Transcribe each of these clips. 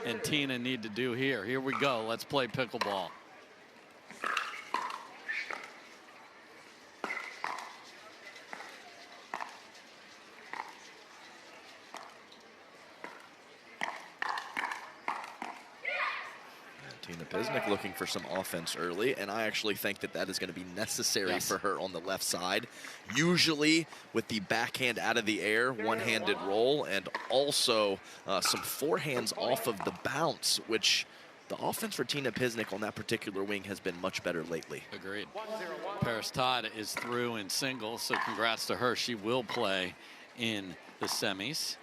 and Tina need to do here. Here we go. Let's play pickleball. Tina Pisnik looking for some offense early, and I actually think that that is going to be necessary for her on the left side. Usually with the backhand out of the air, one-handed roll, and also some forehands off of the bounce, which the offense for Tina Pisnik on that particular wing has been much better lately. Agreed. Paris Todd is through in singles, so congrats to her. She will play in the semis.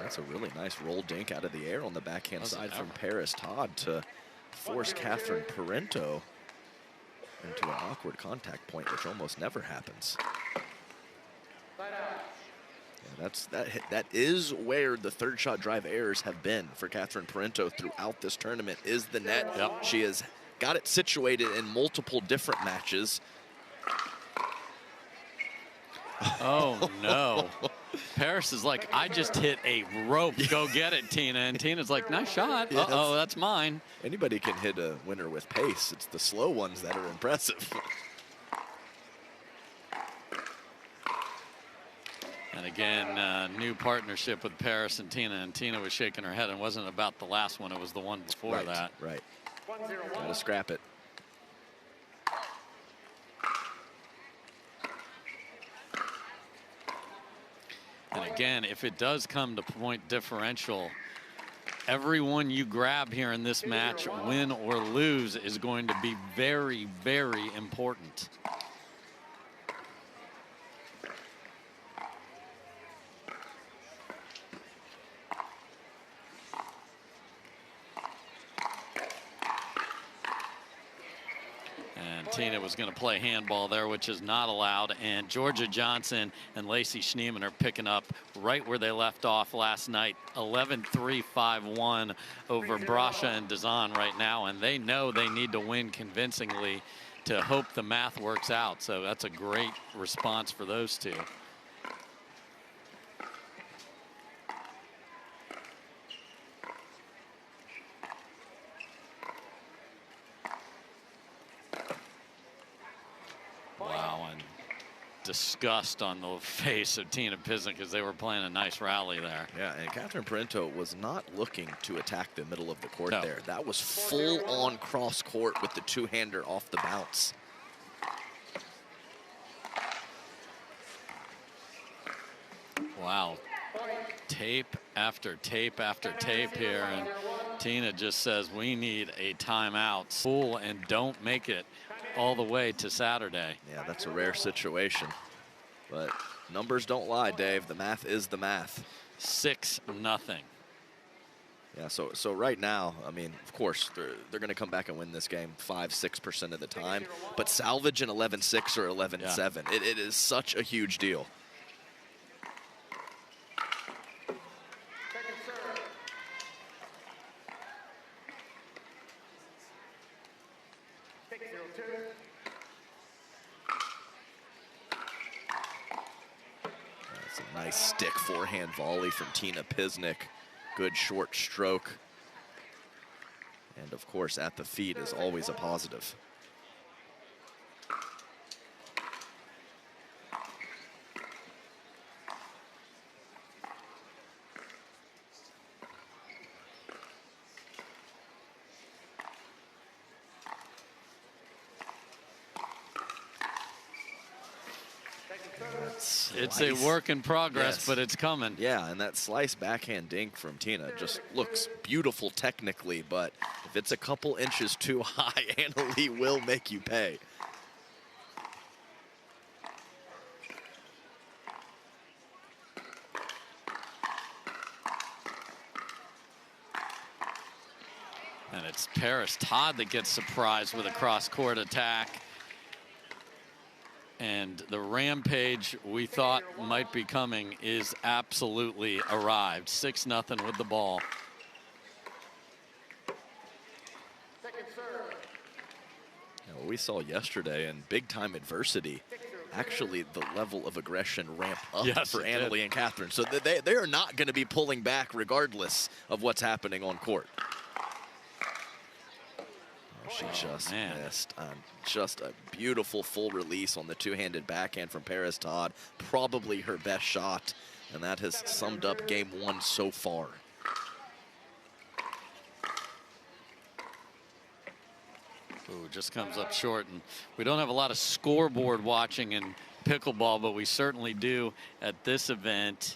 That's a really nice roll dink out of the air on the backhand side from Paris Todd to force Catherine Parenteau into an awkward contact point, which almost never happens. Yeah, that is where the third shot drive errors have been for Catherine Parenteau throughout this tournament, is the net. Yep. She has got it situated in multiple different matches. Oh, no. Paris is like, I just hit a rope. Go get it, Tina. And Tina's like, nice shot. Yes. Uh-oh, that's mine. Anybody can hit a winner with pace. It's the slow ones that are impressive. And again, new partnership with Paris and Tina was shaking her head. It wasn't about the last one. It was the one before that. Right. Gotta scrap it. And again, if it does come to point differential, everyone you grab here in this match, win or lose, is going to be very, very important. Tina was going to play handball there, which is not allowed. And Georgia Johnson and Lacey Schneeman are picking up right where they left off last night. 11-3, 5-1 over Brasha and Dazan right now. And they know they need to win convincingly to hope the math works out. So that's a great response for those two. Disgust on the face of Tina Pisnik because they were playing a nice rally there. Yeah, and Catherine Parenteau was not looking to attack the middle of the court there. That was full on cross court with the two-hander off the bounce. Wow. Tape after tape after tape here, and Tina just says we need a timeout. Cool, and don't make it all the way to Saturday. Yeah, that's a rare situation. But numbers don't lie, Dave. The math is the math. 6-0. Yeah, so right now, I mean, of course, they're going to come back and win this game 5-6% of the time. But salvage an 11-6 or 11-7. Yeah. It is such a huge deal. That's a nice stick forehand volley from Tina Pisnik. Good short stroke. And of course, at the feet is always a positive. It's a work in progress, but it's coming. Yeah, and that slice backhand dink from Tina just looks beautiful technically, but if it's a couple inches too high, Anna Leigh will make you pay. And it's Paris Todd that gets surprised with a cross-court attack. And the rampage we thought might be coming is absolutely arrived. 6-0 with the ball. we saw yesterday in big-time adversity, actually the level of aggression ramp up for Annalie and Catherine. So they are not going to be pulling back regardless of what's happening on court. Oh, she just missed. Just a beautiful full release on the two-handed backhand from Paris Todd. Probably her best shot, and that has summed up game one so far. Ooh, just comes up short. And we don't have a lot of scoreboard watching in pickleball, but we certainly do at this event.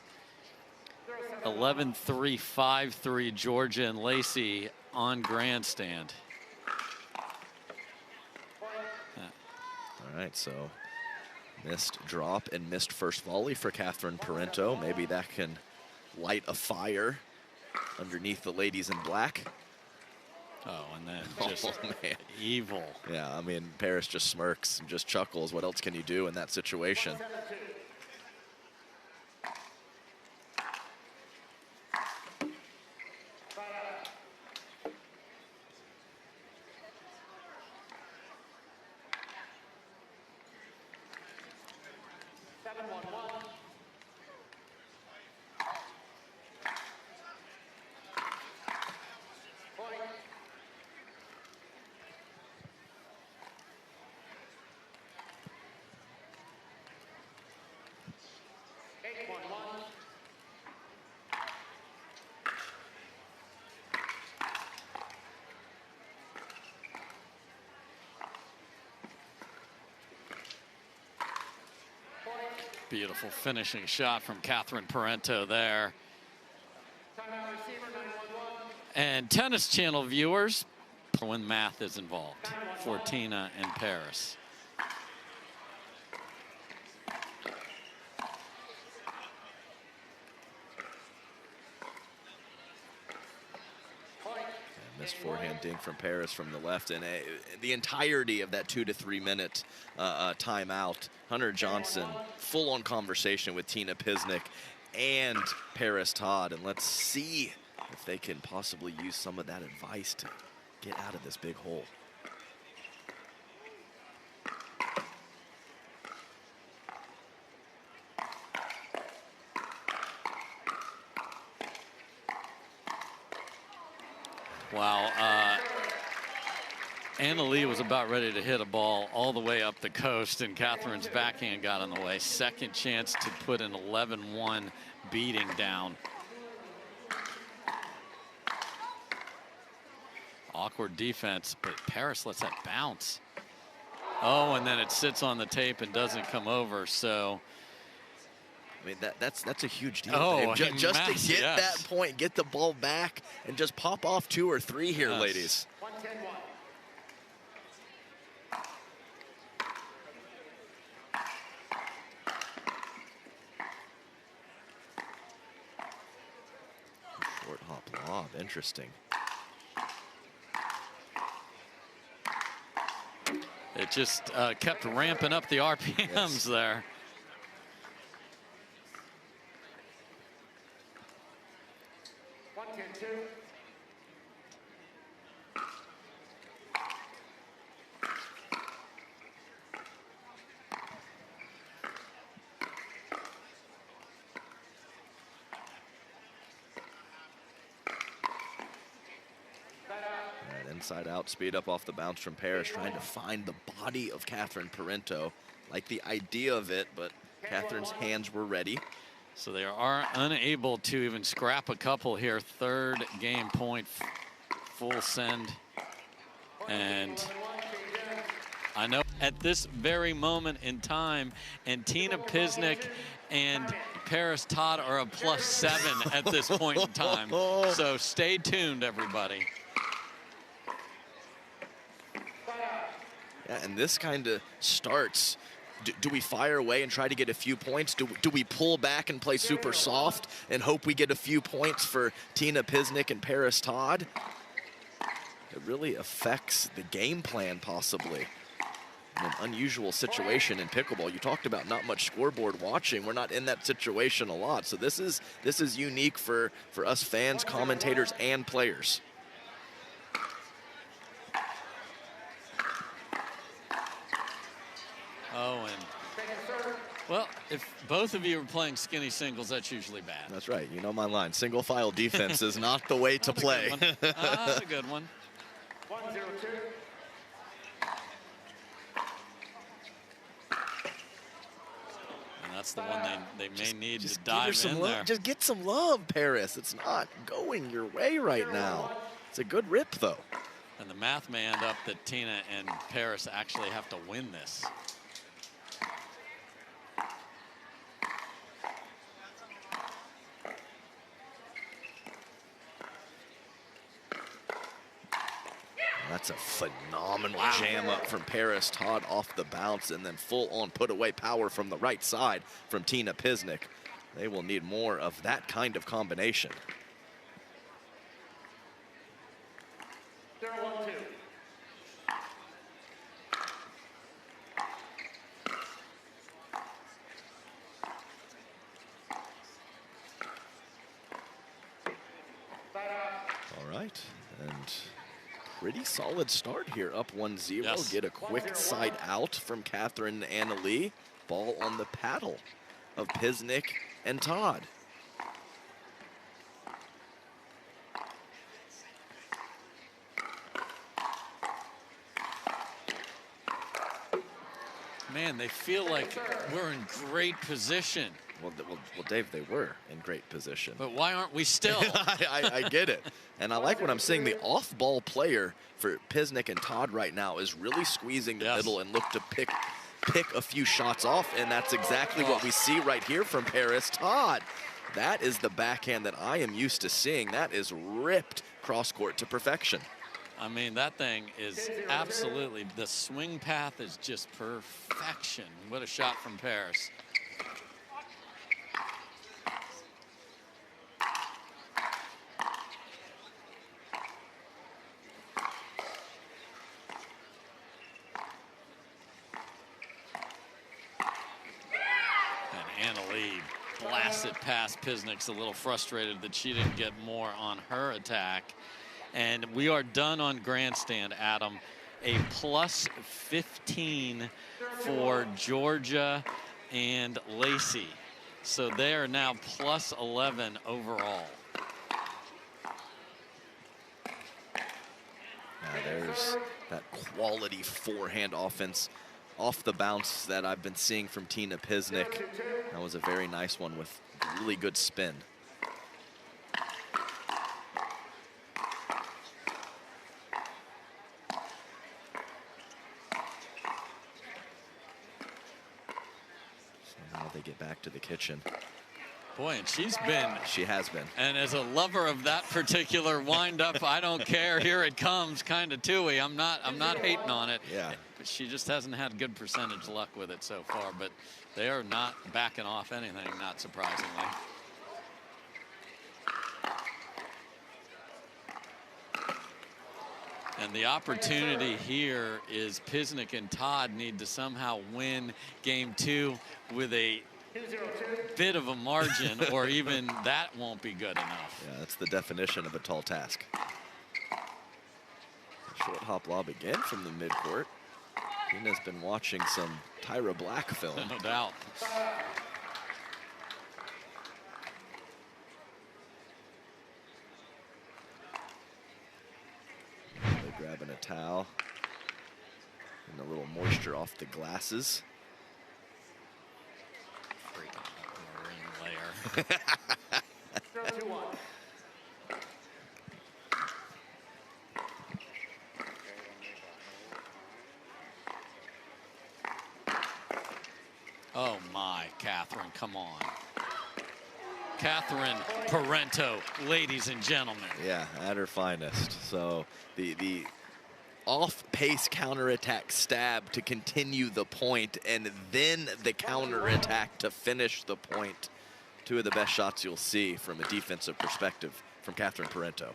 11-3, 5-3, Georgia and Lacey on grandstand. All right, so missed drop and missed first volley for Catherine Parenteau. Maybe that can light a fire underneath the ladies in black. Oh, and then just evil. Yeah, I mean, Paris just smirks and just chuckles. What else can you do in that situation? Beautiful finishing shot from Catherine Parenteau there. And Tennis Channel viewers, when math is involved for Tina and Paris. Missed forehand dink from Paris from the left, and the entirety of that 2 to 3 minute timeout, Hunter Johnson full-on conversation with Tina Pisnik and Paris Todd, and let's see if they can possibly use some of that advice to get out of this big hole. Wow, Annalie was about ready to hit a ball all the way up the coast, and Catherine's backhand got in the way. Second chance to put an 11-1 beating down. Awkward defense, but Paris lets that bounce. Oh, and then it sits on the tape and doesn't come over, so. I mean, that's a huge deal. Oh, just to get that point, get the ball back, and just pop off 2 or 3 here, ladies. Short hop lob, interesting. It just kept ramping up the RPMs there. Inside out, speed up off the bounce from Paris, trying to find the body of Catherine Parenteau. Like the idea of it, but Catherine's hands were ready. So they are unable to even scrap a couple here. Third game point, full send. And I know at this very moment in time, and Tina Pisnik and Paris Todd are a +7 at this point in time. So stay tuned, everybody. Yeah, and this kind of starts. Do we fire away and try to get a few points? Do we pull back and play super soft and hope we get a few points for Tina Pisnik and Paris Todd? It really affects the game plan, possibly. In an unusual situation in pickleball. You talked about not much scoreboard watching. We're not in that situation a lot. So this is unique for us fans, commentators, and players. Oh, and well, if both of you are playing skinny singles, that's usually bad. That's right. You know my line. Single file defense is not the way to play. That's a good one. 102. And that's the one they may need to Give her dive some in love. there. Just get some love, Paris. It's not going your way right now. It's a good rip, though. And the math may end up that Tina and Paris actually have to win this. That's a phenomenal jam up from Paris. Todd off the bounce, and then full-on put-away power from the right side from Tina Pisnik. They will need more of that kind of combination. 0-1-2. All right, and pretty solid start here, up 1-0. Yes. Get a quick side out from Catherine and Annalie. Ball on the paddle of Pisnik and Todd. Man, they feel like we're in great position. Well, Dave, they were in great position. But why aren't we still? I get it. And I like what I'm seeing. The off-ball player for Pisnik and Todd right now is really squeezing the middle and look to pick a few shots off, and that's exactly what we see right here from Paris. Todd, that is the backhand that I am used to seeing. That is ripped cross-court to perfection. I mean, that thing is absolutely, the swing path is just perfection. What a shot from Paris. And Annalie blasted past Pisnik's, a little frustrated that she didn't get more on her attack. And we are done on grandstand, Adam. A plus 15 for Georgia and Lacey. So they are now plus 11 overall. Now there's that quality forehand offense off the bounce that I've been seeing from Tina Pisnik. That was a very nice one with really good spin. Now they get back to the kitchen. Boy, and she's been. She has been. And as a lover of that particular wind-up, I don't care, here it comes, kind of tooey. I'm not hating on it. Yeah. But she just hasn't had good percentage luck with it so far. But they are not backing off anything, not surprisingly. And the opportunity here is Pisnik and Todd need to somehow win game 2 with a bit of a margin, or even that won't be good enough. Yeah, that's the definition of a tall task. A short hop lob again from the midcourt. Tina's been watching some Tyra Black film. No doubt. They're grabbing a towel and a little moisture off the glasses. Marine layer. 0-2-1. Oh my, Catherine, come on. Catherine Parenteau, ladies and gentlemen. Yeah, at her finest. So the off-pace counterattack stab to continue the point, and then the counterattack to finish the point. Two of the best shots you'll see from a defensive perspective from Catherine Parenteau.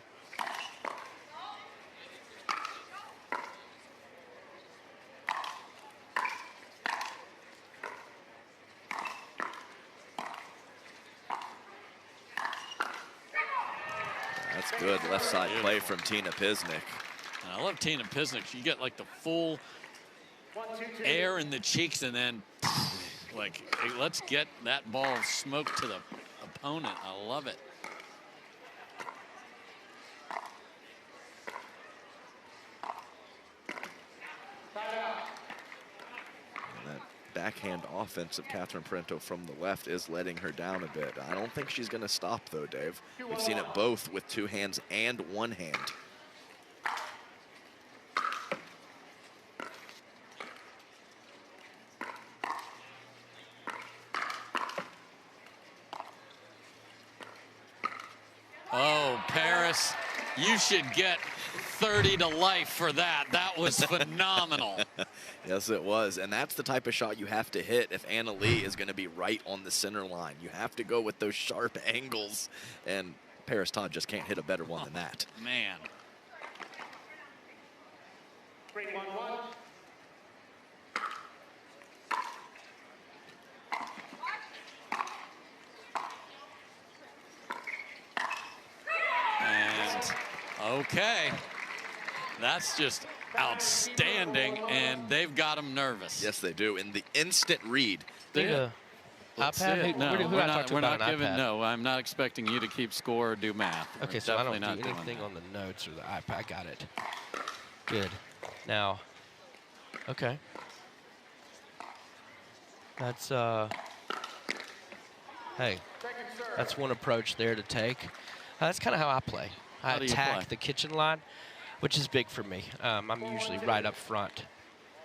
That's good left side play from Tina Pisnik. And I love Tina Pisnik. You get like the full air in the cheeks and then like, hey, let's get that ball smoked to the opponent. I love it. That backhand offense of Catherine Parenteau from the left is letting her down a bit. I don't think she's going to stop, though, Dave. We've seen it both with 2 hands and 1 hand. Oh, Paris, you should get 30 to life for that. That was phenomenal. Yes, it was. And that's the type of shot you have to hit if Anna Lee is going to be right on the center line. You have to go with those sharp angles. And Paris Todd just can't hit a better one than that. Man. Break 1-1. And okay. That's just outstanding, and they've got them nervous. Yes, they do. In the instant read. Yeah. Let's see iPad? it. No, Who we're I talked to not about an giving. iPad? No, I'm not expecting you to keep score or do math. Okay, We're so I definitely don't not do doing anything that. on the notes or the iPad. I got it. Good. Now, okay. That's, hey, that's one approach there to take. That's kind of how I play. I How do you attack play? the kitchen line, which is big for me. I'm usually right up front.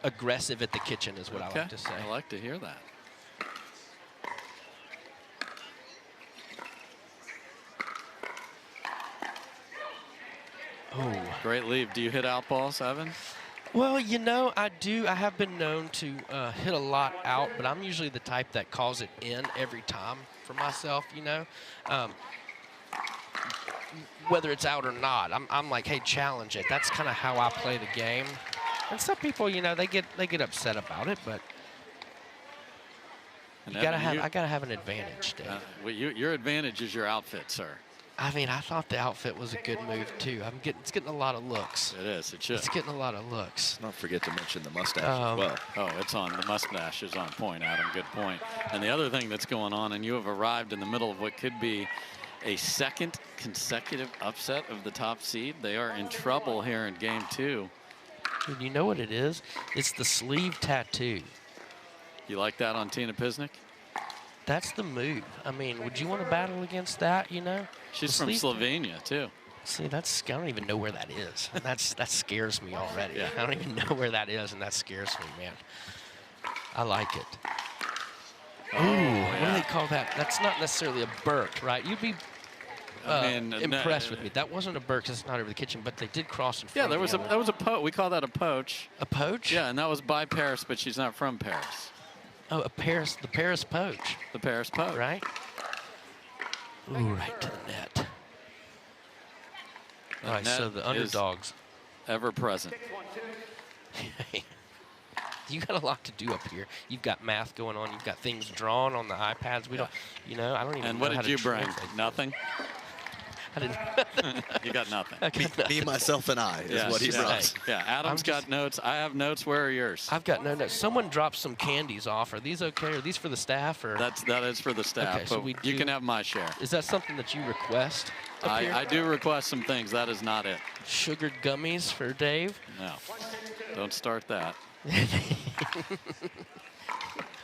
Aggressive at the kitchen is what I like to say. I like to hear that. Oh. Great leave. Do you hit out balls, Evan? Well, you know, I do. I have been known to hit a lot out, but I'm usually the type that calls it in every time for myself, you know. Whether it's out or not, I'm like, hey, challenge it. That's kind of how I play the game. And some people, you know, they get upset about it, but And you gotta Evan, have I gotta have an advantage, Dave. well, your advantage is your outfit, sir. I mean, I thought the outfit was a good move too. It's getting a lot of looks. It is. It should. It's getting a lot of looks. Not forget to mention the mustache as well. Oh, it's on. The mustache is on point, Adam. Good point. And the other thing that's going on, and you have arrived in the middle of what could be a second consecutive upset of the top seed. They are in trouble here in game 2. Dude, you know what it is? It's the sleeve tattoo. You like that on Tina Pisnik? That's the move. I mean, would you want to battle against that, you know? She's The from sleeve Slovenia, too. See, I don't even know where that is. That scares me already. Yeah. I don't even know where that is, and that scares me, man. I like it. Ooh, what do they call that? That's not necessarily a Burke, right? You'd be impressed with me. That wasn't a Burke, 'cause it's not over the kitchen, but they did cross in front. Yeah, that was a poach. We call that a poach. A poach? Yeah, and that was by Paris, but she's not from Paris. Oh, the Paris poach, The Paris poach. right? Ooh, right to the net. All right, so net the is underdogs. Ever present. You got a lot to do up here. You've got math going on. You've got things drawn on the iPads. We don't, you know, I don't even And know what how did to you bring? translate. Nothing? I didn't. You got nothing. I got nothing. Me, myself, and I is what he yeah. brought. Yeah, Adam's got notes. I have notes. Where are yours? I've got no notes. Someone dropped some candies off. Are these okay? Are these for the staff? Or That is for the staff. Okay, so but we you do- can have my share. is that something that you request? up here? I do request some things. That is not it. Sugared gummies for Dave. No. Don't start that.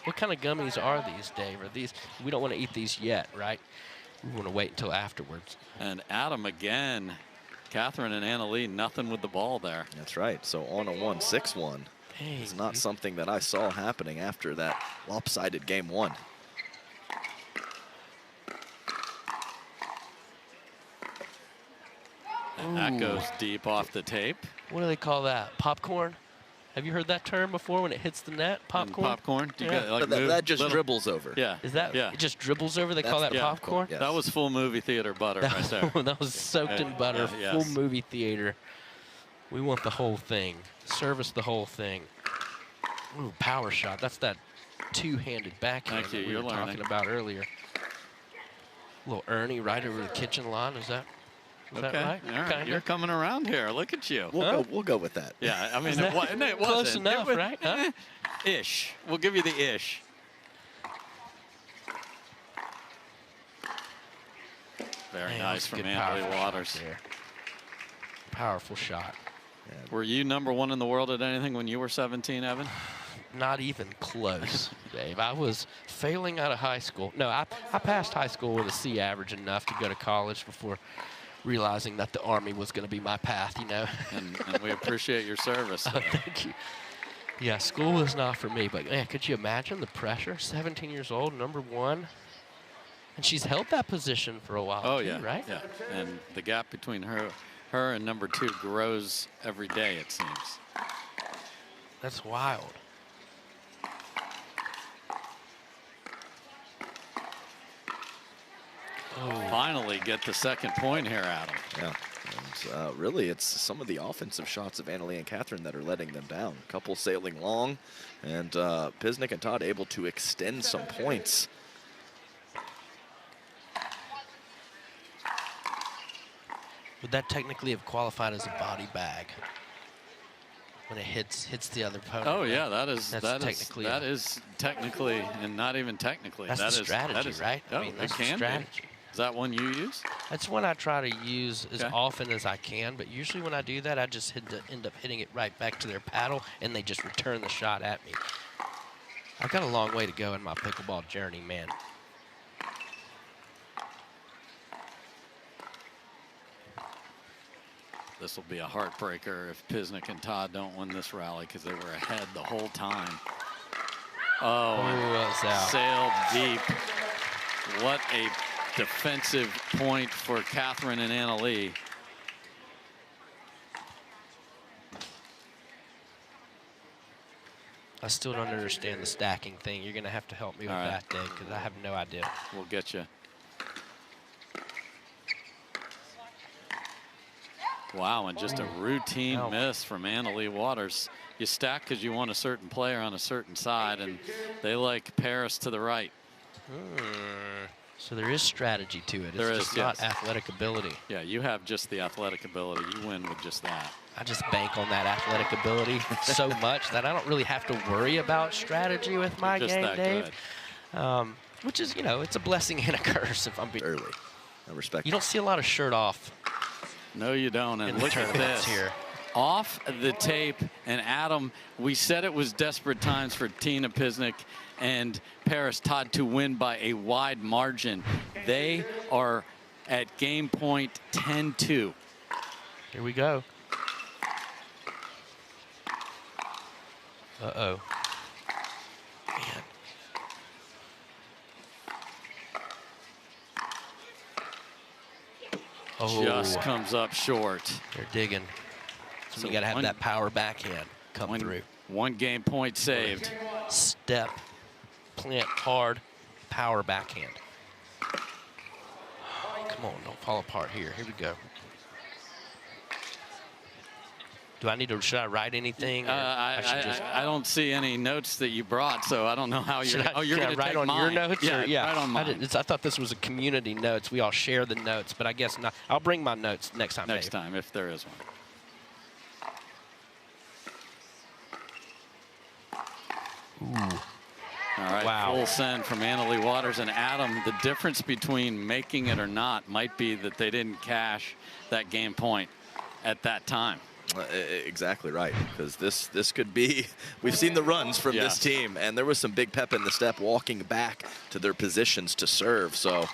What kind of gummies are these, Dave? Are these? We don't want to eat these yet, right? We want to wait until afterwards. And Adam again. Catherine and Anna Lee, nothing with the ball there. That's right. So on a 1-6-1. Hey, It's not something that I saw happening after that lopsided game 1. And that goes deep off the tape. what do they call that? Popcorn? Have you heard that term before when it hits the net? And Popcorn? popcorn. Do you Yeah. get, like, But that, move that just little- dribbles over. Yeah. Is that, Yeah. it just dribbles over? They call That's that the popcorn? popcorn, yes. That was full movie theater butter right there. That was soaked in butter, Yeah, full yes. movie theater. We want the whole thing. Service the whole thing. Ooh, power shot. That's that two-handed backhand Thank you, that we you're were learning. talking about earlier. Little Ernie right over the kitchen line. Is that? Is that right? All right. You're coming around here. Look at you. We'll go with that. Yeah, I mean, it wasn't. Close enough, right? Huh? Ish. We'll give you the ish. Very Man, nice that's a from good Annalie powerful Waters. shot there. Powerful shot. Were you #1 in the world at anything when you were 17, Evan? Not even close, Dave. I was failing out of high school. No, I passed high school with a C average enough to go to college before realizing that the Army was going to be my path, you know. And we appreciate your service. Oh, thank you. Yeah, school was not for me, but man, could you imagine the pressure? 17 years old, #1. And she's held that position for a while, Oh, too, yeah. right? Yeah. And the gap between her and #2 grows every day, it seems. That's wild. Finally get the second point here, Adam. Yeah. And really, it's some of the offensive shots of Annalie and Catherine that are letting them down. A couple sailing long, and Pisnik and Todd able to extend some points. Would that technically have qualified as a body bag when it hits the other opponent? Oh yeah, that is technically, and not even technically. That's the strategy, right? Oh, I mean, that's it the can strategy. be. Is that one you use? That's one I try to use as Okay. often as I can, but usually when I do that, I just end up hitting it right back to their paddle, and they just return the shot at me. I've got a long way to go in my pickleball journey, man. This will be a heartbreaker if Pisnik and Todd don't win this rally because they were ahead the whole time. Oh, and that's out. sailed deep. What a defensive point for Catherine and Annalie. I still don't understand the stacking thing. You're going to have to help me with that, Dave, because I have no idea. We'll get you. Wow, and just a routine miss from Annalie Waters. You stack because you want a certain player on a certain side, and they like Paris to the right. So there is strategy to it. There it's is, just not athletic ability. Yeah, you have just the athletic ability. You win with just that. I just bank on that athletic ability so much that I don't really have to worry about strategy with my Just game, that Dave. good. Which is, you know, it's a blessing and a curse if I'm being Early. I respect You don't see a lot of shirt off. No, you don't. And in the look at tournaments this. here. Off the tape, and Adam, we said it was desperate times for Tina Pisnik and Paris Todd to win by a wide margin. They are at game point 10-2. Here we go. Uh-oh. Man. Oh, Just comes up short. they're digging. So you got to have that power backhand come through. One game point saved. Step, plant hard, power backhand. Come on, don't fall apart here. Here we go. Do I need to, should I write anything? I don't see any notes that you brought, so I don't know how you're. You're going to write on mine. your notes? Yeah, or, yeah. write on mine. I thought this was a community notes. We all share the notes, but I guess not. I'll bring my notes next time. Next time, if there is one. Ooh. All right, wow. Full send from Annalie Waters and Adam. The difference between making it or not might be that they didn't cash that game point at that time. Exactly right, because this could be, we've seen the runs from this team, and there was some big pep in the step walking back to their positions to serve. So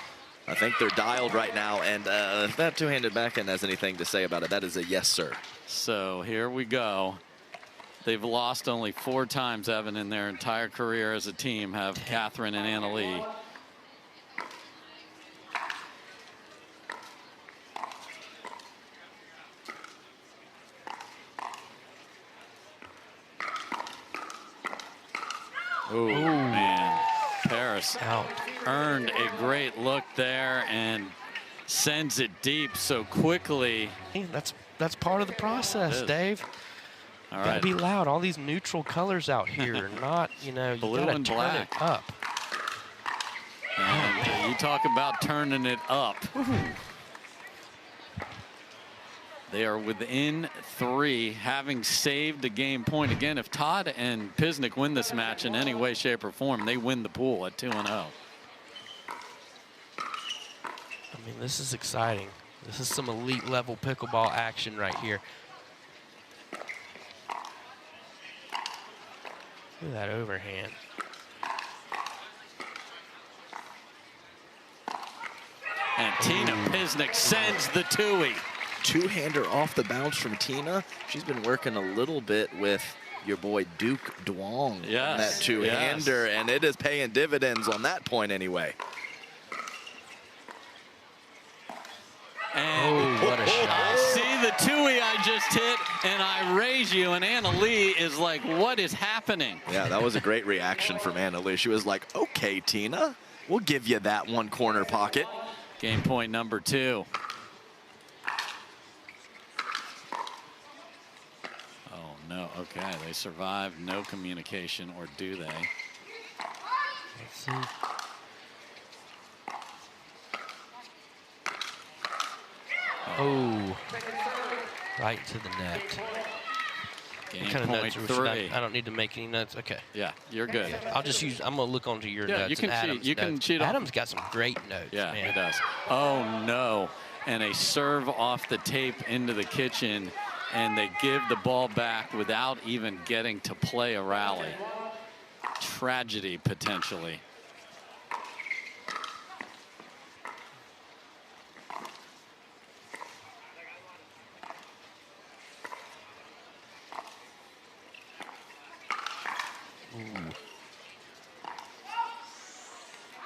I think they're dialed right now, and if that two-handed backhand has anything to say about it, that is a yes, sir. So here we go. They've lost only 4 times, Evan, in their entire career as a team, have Catherine and Annalie. Oh, man. Paris earned a great look there and sends it deep so quickly. Hey, that's part of the process, Dave. All Gotta right. be loud. All these neutral colors out here, not, you know, Blue you gotta and turn black. it up. And you talk about turning it up. They are within 3, having saved a game point. Again, if Todd and Pisnik win this match in any way, shape, or form, they win the pool at 2-0. I mean, this is exciting. This is some elite level pickleball action right here. Look at that overhand. And Tina Pisnik sends the two-y. Two-hander off the bounce from Tina. She's been working a little bit with your boy Duke Duong on that two-hander, and it is paying dividends on that point anyway. And what a shot. See the two-y I just hit, and I raise you, and Anna Lee is like, what is happening? Yeah, that was a great reaction from Anna Lee. She was like, okay, Tina, we'll give you that one corner pocket. Game point number 2. Oh, no. Okay, they survived. No communication, or do they? Let's see. Oh, right to the net. Game What kind of point notes? 3. I don't need to make any notes. Okay. Yeah, you're good. I'll just use. I'm gonna look onto your notes. You can and cheat. Adam's You can notes. cheat off. Adam's got some great notes. Yeah, man. he does. Oh no! And a serve off the tape into the kitchen, and they give the ball back without even getting to play a rally. Tragedy potentially.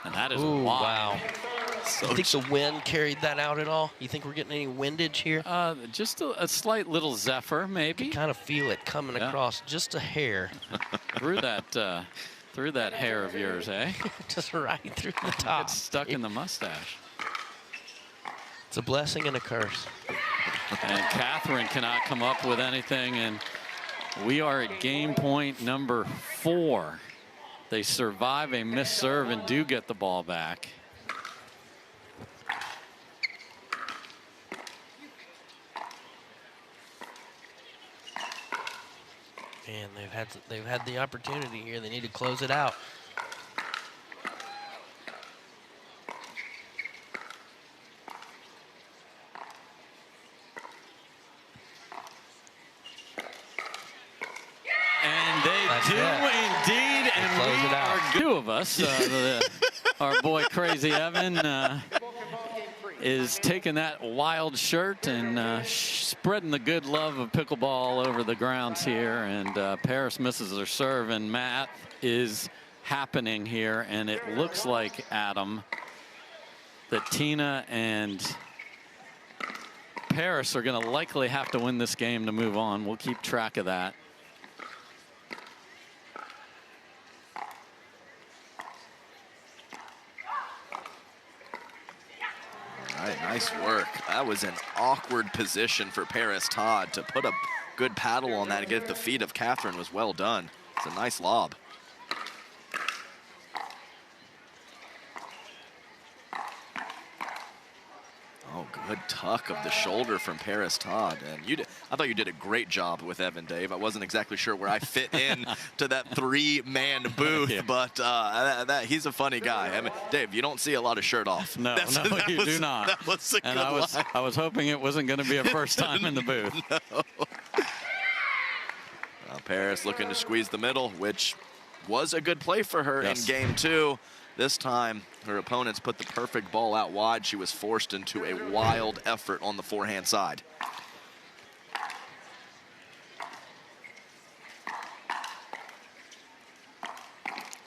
And that is Ooh, wide. wow. You think the wind carried that out at all? You think we're getting any windage here? Just a slight little zephyr, maybe. Kind of feel it coming across just a hair. through that hair of yours, eh? Just right through the top. It's stuck in the mustache. It's a blessing and a curse. And Catherine cannot come up with anything, and we are at game point number 4. They survive a missed serve and do get the ball back. And they've had the opportunity here. They need to close it out. And they do indeed, and close we it out. are 2 of us. Our boy Crazy Evan is taking that wild shirt and spreading the good love of pickleball all over the grounds here. And Paris misses her serve, and Matt is happening here. And it looks like, Adam, that Tina and Paris are going to likely have to win this game to move on. We'll keep track of that. All right, nice work. That was an awkward position for Paris Todd. To put a good paddle on that and get at the feet of Catherine was well done. It's a nice lob. Oh, good tuck of the shoulder from Paris Todd. And I thought you did a great job with Evan, Dave. I wasn't exactly sure where I fit in to that 3-man booth, but he's a funny guy. I mean, Dave, you don't see a lot of shirt off. No, you do not. That was a and good line. I was hoping it wasn't going to be a first time in the booth. No. Paris looking to squeeze the middle, which was a good play for her in game 2. This time, her opponents put the perfect ball out wide. She was forced into a wild effort on the forehand side.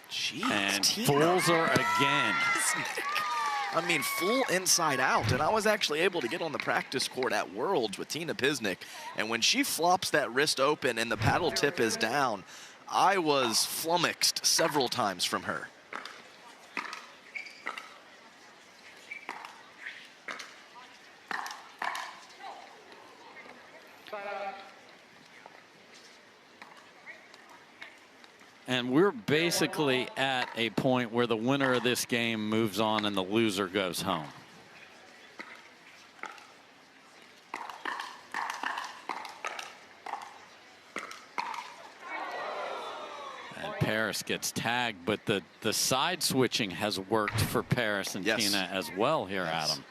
Jeez, And Tina. fools her again. I mean, full inside out. And I was actually able to get on the practice court at Worlds with Tina Pisnik. And when she flops that wrist open and the paddle tip is down, I was flummoxed several times from her. And we're basically at a point where the winner of this game moves on and the loser goes home. Paris gets tagged, but the side switching has worked for Paris and Tina as well here, Adam.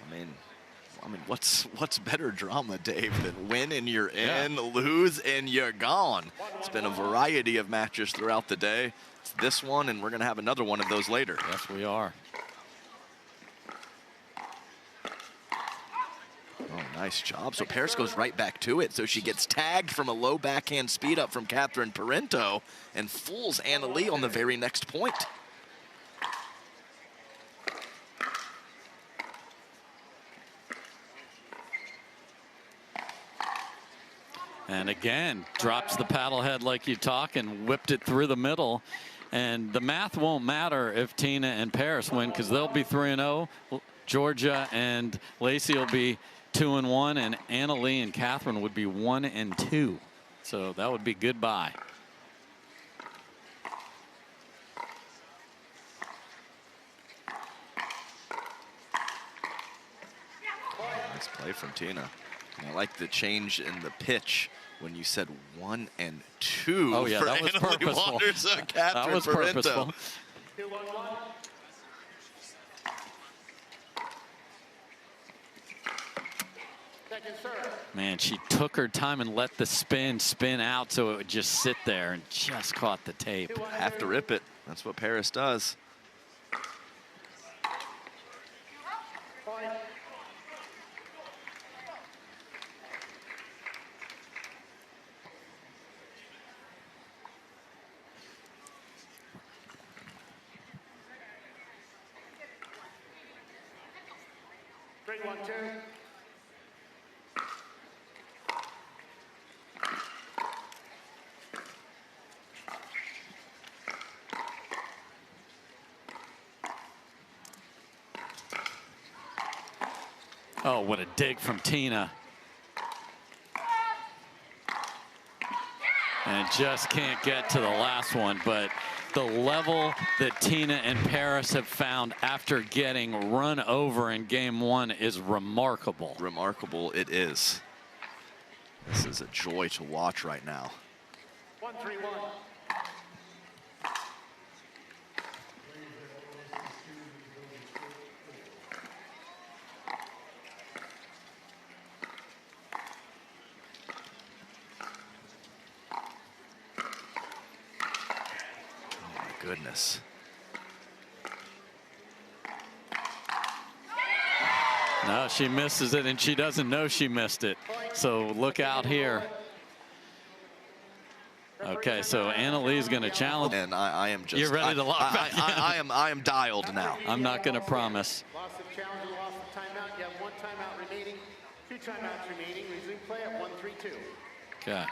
I mean, what's better drama, Dave, than win and you're in, lose and you're gone? It's been a variety of matches throughout the day. It's this one, and we're going to have another one of those later. Yes, we are. Oh, nice job. So Paris goes right back to it. So she gets tagged from a low backhand speed up from Catherine Parenteau and fools Anna Lee on the very next point. And again, drops the paddle head like you talk and whipped it through the middle. And the math won't matter if Tina and Paris win, because they'll be 3-0. Georgia and Lacey will be 2-1, and Anna Lee and Catherine would be 1-2. So that would be goodbye. Nice play from Tina. I like the change in the pitch when you said 1 and 2. Oh yeah, for that was Anna Lee purposeful. Waters, That was purposeful. 2-1-1. Second serve. Man, she took her time and let the spin out so it would just sit there and just caught the tape. Have to rip it. That's what Paris does. Straight 1-2. Oh, what a dig from Tina. And just can't get to the last one, but the level that Tina and Paris have found after getting run over in game 1 is remarkable. Remarkable it is. This is a joy to watch right now. 1-3-1. Goodness. No, she misses it, and she doesn't know she missed it. So look out here. Okay, so Anna Lee's going to challenge. And I am just. You're ready to lock back in. I am dialed now. I'm not going to promise. Loss of challenge and loss of timeout. You have 1 timeout remaining. 2 timeouts remaining. Resume play at 1-3-2. Okay.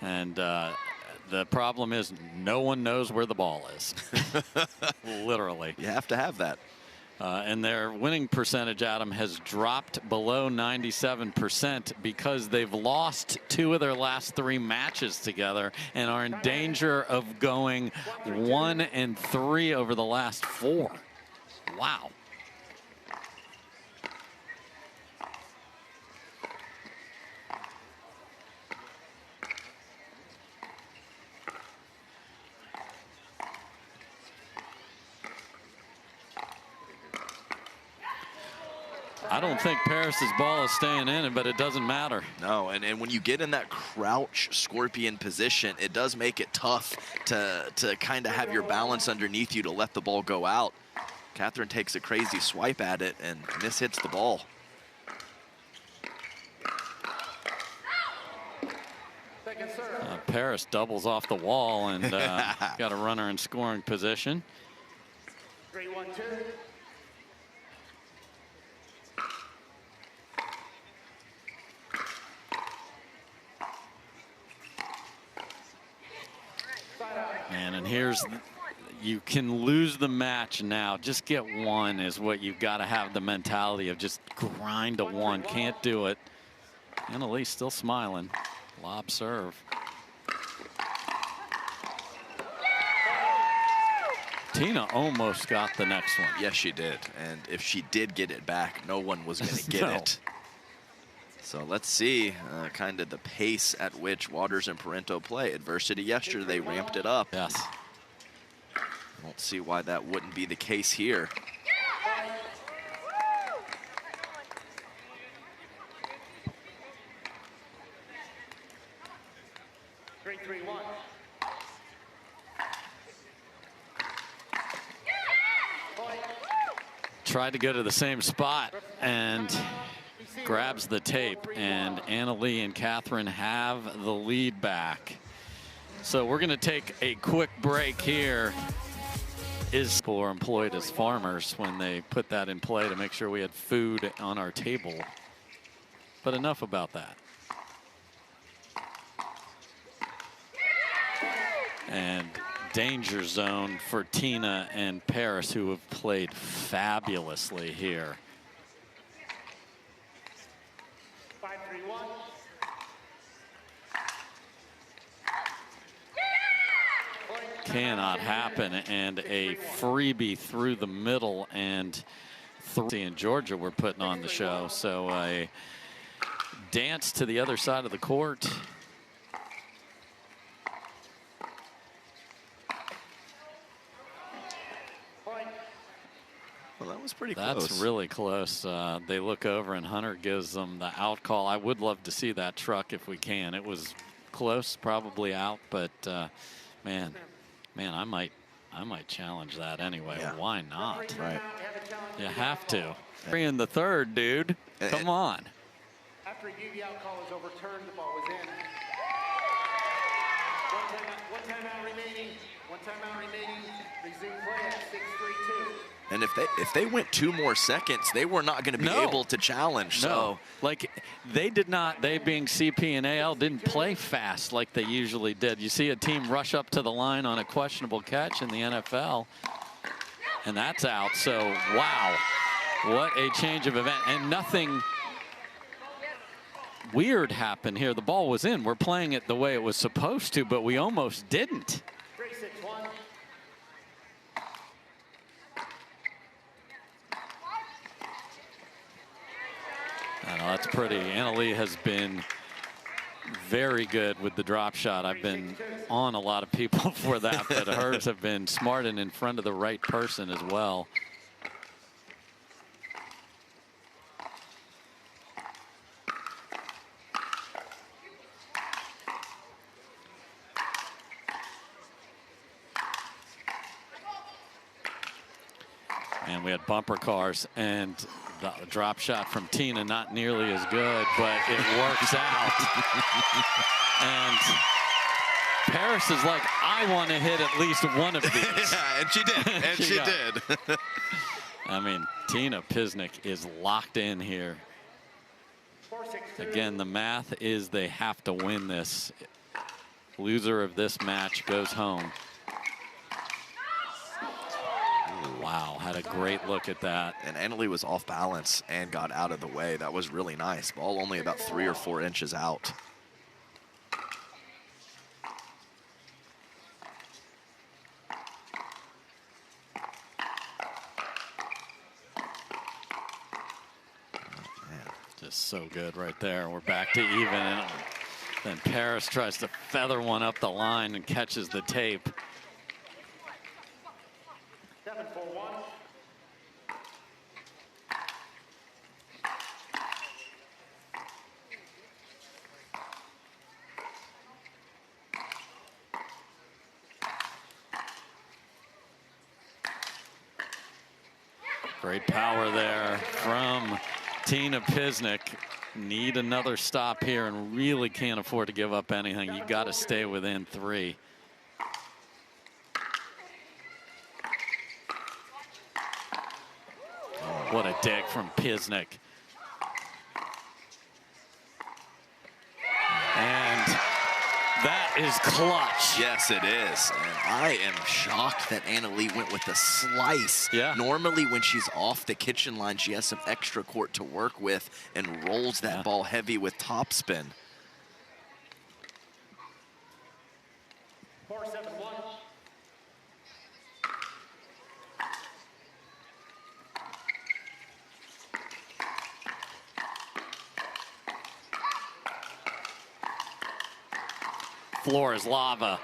And the problem is no one knows where the ball is. Literally. You have to have that. And their winning percentage, Adam, has dropped below 97% because they've lost 2 of their last 3 matches together and are in danger of going 1-3 over the last 4. Wow. I don't think Paris's ball is staying in, but it doesn't matter. No, and when you get in that crouch scorpion position, it does make it tough to kind of have your balance underneath you to let the ball go out. Catherine takes a crazy swipe at it and mishits the ball. Paris doubles off the wall and got a runner in scoring position. 3-1-2. And here's, you can lose the match now. Just get 1 is what you've got to have the mentality of, just grind to 1. Can't do it. Anna Lee still smiling. Lob serve. Tina almost got the next one. Yes, she did. And if she did get it back, no one was going to get it. So let's see kind of the pace at which Waters and Parenteau play. Adversity yesterday, they ramped it up. Yes. Don't see why that wouldn't be the case here. Tried to go to the same spot and grabs the tape, and Annalie and Catherine have the lead back. So we're going to take a quick break here. Is for employed as farmers when they put that in play to make sure we had food on our table. But enough about that. And danger zone for Tina and Paris, who have played fabulously here. 5-3-1. Cannot happen, and a freebie through the middle, and in Georgia we're putting on the show. So a dance to the other side of the court. Well, that was pretty close. That's really close. They look over and Hunter gives them the out call. I would love to see that truck if we can. It was close, probably out, but man, I might challenge that anyway. Yeah. Why not? Right. You have to. In the third, dude. Come on. After a UV out call was overturned, the ball was in. One timeout remaining. One timeout remaining. Resume play at 6-3-2. And if they went 2 more seconds, they were not going to be able to challenge. No, So like they did not. They being CP and AL didn't play fast like they usually did. You see a team rush up to the line on a questionable catch in the NFL, and that's out. So wow, what a change of event, and nothing weird happened here. The ball was in. We're playing it the way it was supposed to, but we almost didn't. 3-6-1. I know, that's pretty. Annalie has been very good with the drop shot. I've been on a lot of people for that, but hers have been smart and in front of the right person as well. And we had bumper cars, and the drop shot from Tina not nearly as good, but it works out. And Paris is like, I want to hit at least one of these. yeah, and she did. And she did. I mean, Tina Pisnik is locked in here. 4-6-2. Again, the math is they have to win this. Loser of this match goes home. Wow, had a great look at that. And Annalie was off balance and got out of the way. That was really nice. Ball only about 3 or 4 inches out. Just so good right there. We're back to even. And then Paris tries to feather one up the line and catches the tape. 7-4-1. Great power there from Tina Pisnik. Need another stop here and really can't afford to give up anything. You got to stay within 3. What a dig from Pisnik. And that is clutch. Yes, it is. And I am shocked that Annalie went with a slice. Yeah. Normally, when she's off the kitchen line, she has some extra court to work with and rolls that ball heavy with topspin. 4-7-1. floor is lava.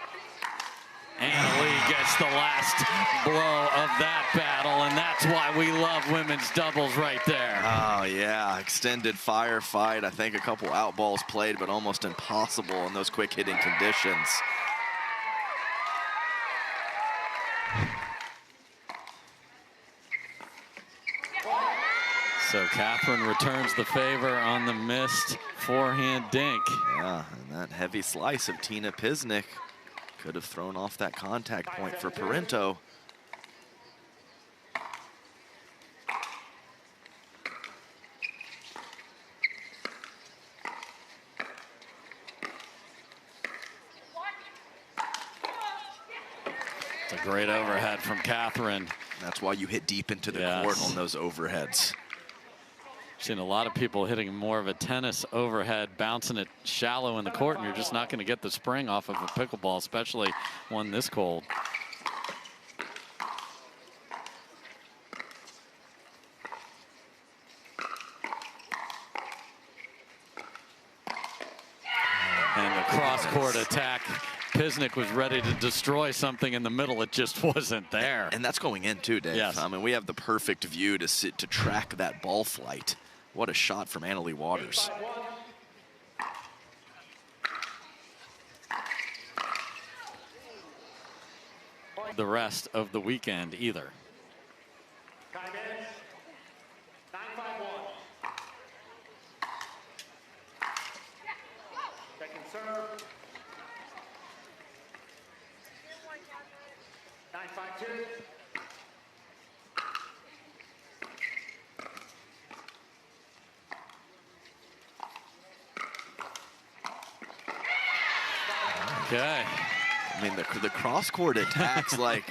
Annalie gets the last blow of that battle, and that's why we love women's doubles right there. Oh, yeah, extended firefight. I think a couple out balls played, but almost impossible in those quick hitting conditions. So Catherine returns the favor on the missed forehand dink. Yeah, and that heavy slice of Tina Pisnik could have thrown off that contact point for Parenteau. It's a great overhead from Catherine. That's why you hit deep into the court on those overheads. Seen a lot of people hitting more of a tennis overhead, bouncing it shallow in the court, and you're just not going to get the spring off of a pickleball, especially one this cold. And the cross-court attack. Pisnik was ready to destroy something in the middle. It just wasn't there. And that's going in too, Dave. Yes. I mean, we have the perfect view to track that ball flight. What a shot from Annalie Waters. The rest of the weekend either. Time in. 9-5-1. Second serve. 9-5-2. Okay. I mean, the cross-court attacks, like,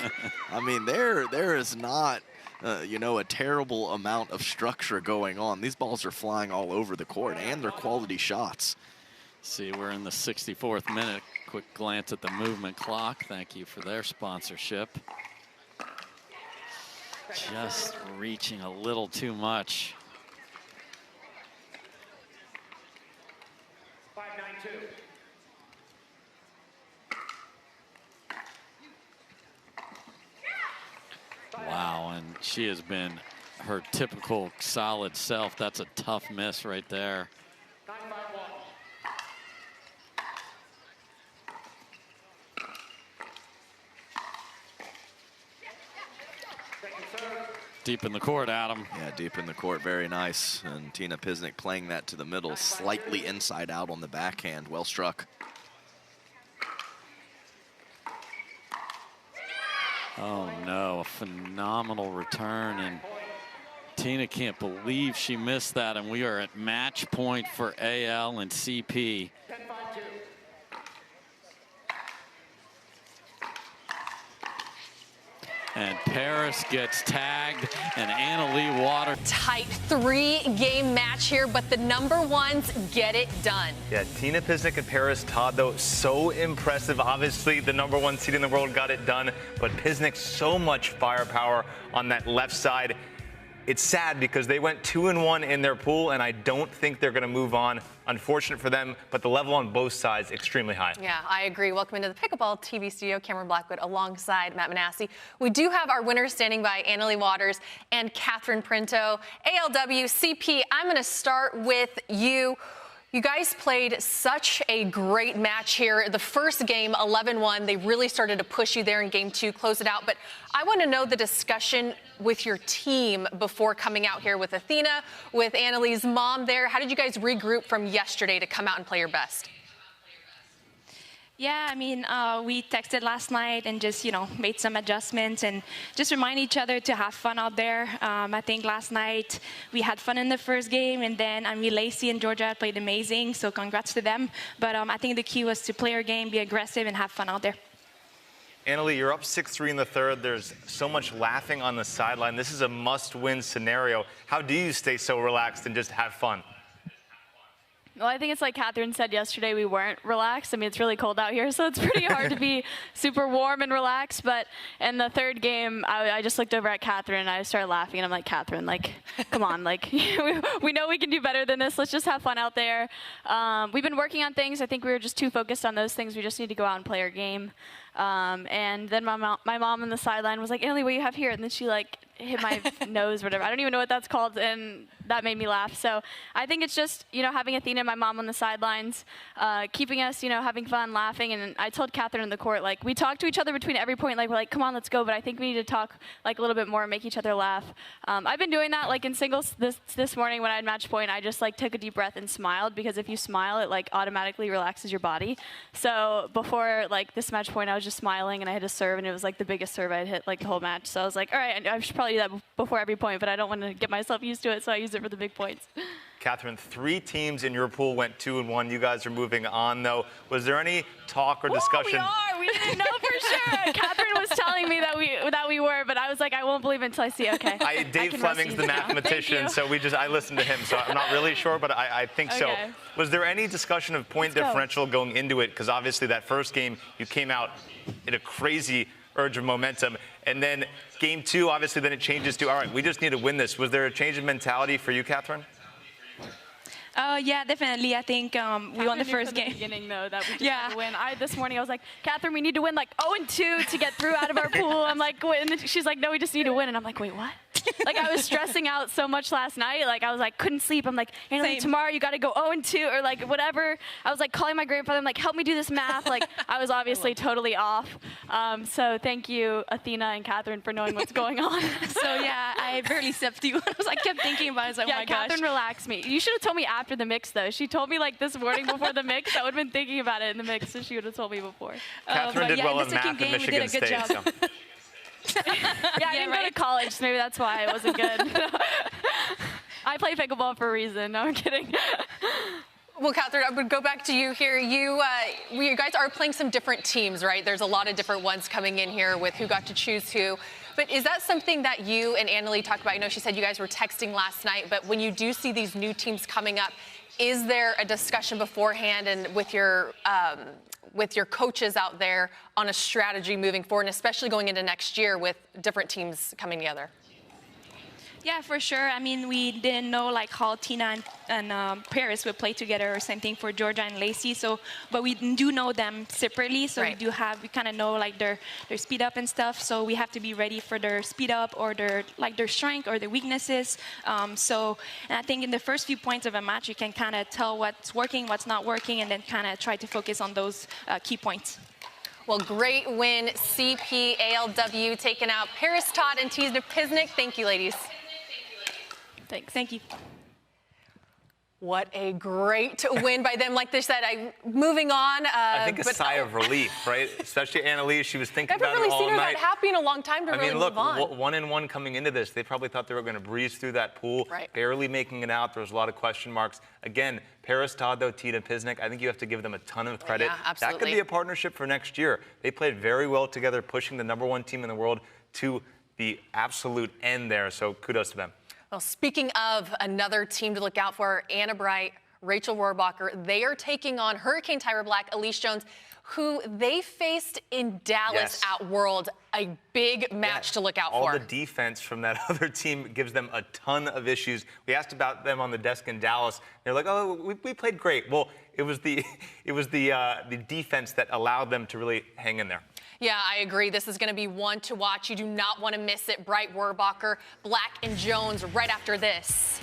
I mean, there is not, you know, a terrible amount of structure going on. These balls are flying all over the court, and they're quality shots. See, we're in the 64th minute. Quick glance at the movement clock. Thank you for their sponsorship. Just reaching a little too much. 5-9-2. Wow, and she has been her typical solid self. That's a tough miss right there. 9-5-1. Second serve. Deep in the court, Adam. Yeah, deep in the court, very nice. And Tina Pisnik playing that to the middle, slightly inside out on the backhand. Well struck. Oh no, a phenomenal return, and Tina can't believe she missed that, and we are at match point for AL and CP. 10-5-2. And Paris gets tagged, and Annalie Waters. Tight 3-game match here, but the number ones get it done. Yeah, Tina Pisnik and Paris Todd, though, so impressive. Obviously, the number one seed in the world got it done, but Pisnik, so much firepower on that left side. It's sad because they went 2-1 in their pool, and I don't think they're going to move on. Unfortunate for them, but the level on both sides extremely high. Yeah, I agree. Welcome into the Pickleball TV studio, Cameron Blackwood alongside Matt Manassi. We do have our winners standing by, Annalie Waters and Catherine Parenteau. ALW, CP, I'm going to start with you. You guys played such a great match here. The first game, 11-1, they really started to push you there in game 2, close it out. But I want to know the discussion with your team before coming out here with Athena, with Annalie's mom there. How did you guys regroup from yesterday to come out and play your best? Yeah, I mean, we texted last night and just, made some adjustments and just remind each other to have fun out there. I think last night we had fun in the first game, and then, Lacey and Georgia played amazing, so congrats to them. But I think the key was to play our game, be aggressive, and have fun out there. Annalie, you're up 6-3 in the third. There's so much laughing on the sideline. This is a must-win scenario. How do you stay so relaxed and just have fun? Well, I think it's like Catherine said yesterday, we weren't relaxed. I mean, it's really cold out here, so it's pretty hard to be super warm and relaxed. But in the third game, I just looked over at Catherine and I started laughing. And I'm like, Catherine, like, come on, like, we know we can do better than this. Let's just have fun out there. We've been working on things. I think we were just too focused on those things. We just need to go out and play our game. And then my mom on the sideline was like, Annalie, what do you have here? And then she like hit my nose or whatever. I don't even know what that's called, and that made me laugh. So I think it's just, you know, having Athena and my mom on the sidelines, keeping us, you know, having fun, laughing. And I told Catherine in the court, like, we talk to each other between every point, like, we're like, come on, let's go. But I think we need to talk like a little bit more and make each other laugh. I've been doing that like in singles this morning when I had match point. I just like took a deep breath and smiled, because if you smile, it like automatically relaxes your body. So before like this match point, I was just smiling and I had a serve, and it was like the biggest serve I had hit like the whole match. So I was like, all right, I should probably do that before every point, but I don't want to get myself used to it, so I use it for the big points. Catherine, 3 teams in your pool went 2-1. You guys are moving on, though. Was there any talk or discussion? We didn't know for sure. Catherine was telling me that we were, but I was like, I won't believe it until I see. Okay. Dave Fleming's the mathematician, so I listened to him, so I'm not really sure, but I think so. Okay. Was there any discussion of point differential going into it? Because obviously that first game, you came out in a crazy urge of momentum. And then game 2, obviously, then it changes to, all right, we just need to win this. Was there a change in mentality for you, Catherine? Yeah, definitely. I think we won the first game. At the beginning, though, that we just had to win. This morning, I was like, Catherine, we need to win like 0-2 to get through out of our pool. I'm like, wait, and then she's like, no, we just need to win. And I'm like, wait, what? Like, I was stressing out so much last night. Like, I was like, couldn't sleep. I'm like, tomorrow you got to go 0-2 or like whatever. I was like calling my grandfather. I'm like, help me do this math. Like, I was obviously totally off. So thank you, Athena and Catherine, for knowing what's going on. So yeah, I barely slept through. I kept thinking about it. I was like, oh my gosh. Catherine relaxed me. You should have told me after the mix, though. She told me like this morning before the mix. I would have been thinking about it in the mix, so she would have told me before. Catherine did well in math at game, Michigan State. Job. I didn't go to college, so maybe that's why it wasn't good. I play pickleball for a reason. No, I'm kidding. Well, Catherine, I would go back to you here. You guys are playing some different teams, right? There's a lot of different ones coming in here with who got to choose who. But is that something that you and Annalie talked about? I know she said you guys were texting last night, but when you do see these new teams coming up, is there a discussion beforehand and with your coaches out there on a strategy moving forward, and especially going into next year with different teams coming together? Yeah, for sure. I mean, we didn't know like how Tina and Paris would play together, or same thing for Georgia and Lacey. So, but we do know them separately. So we kind of know like their speed up and stuff. So we have to be ready for their speed up or their strength or their weaknesses. And I think in the first few points of a match, you can kind of tell what's working, what's not working, and then kind of try to focus on those key points. Well, great win, CP ALW taking out Paris, Todd, and Pisnik. Thank you, ladies. Thanks. Thank you. What a great win by them. Like they said, moving on. I think a sigh of relief, right? Especially Annalise, she was thinking about it all night. I've never really seen her that happy in a long time to really move on. Look, 1-1 coming into this. They probably thought they were going to breeze through that pool, barely making it out. There was a lot of question marks. Again, Paris, Todd, Tina, Pisnik, I think you have to give them a ton of credit. Yeah, absolutely. That could be a partnership for next year. They played very well together, pushing the #1 team in the world to the absolute end there. So kudos to them. Well, speaking of another team to look out for, Anna Bright, Rachel Rohrbacher, they are taking on Hurricane Tyra Black, Elise Jones, who they faced in Dallas at World. A big match to look out for. All the defense from that other team gives them a ton of issues. We asked about them on the desk in Dallas. They're like, oh, we played great. Well, it was the defense that allowed them to really hang in there. Yeah, I agree. This is going to be one to watch. You do not want to miss it. Bright, Rohrbacher, Black, and Jones right after this.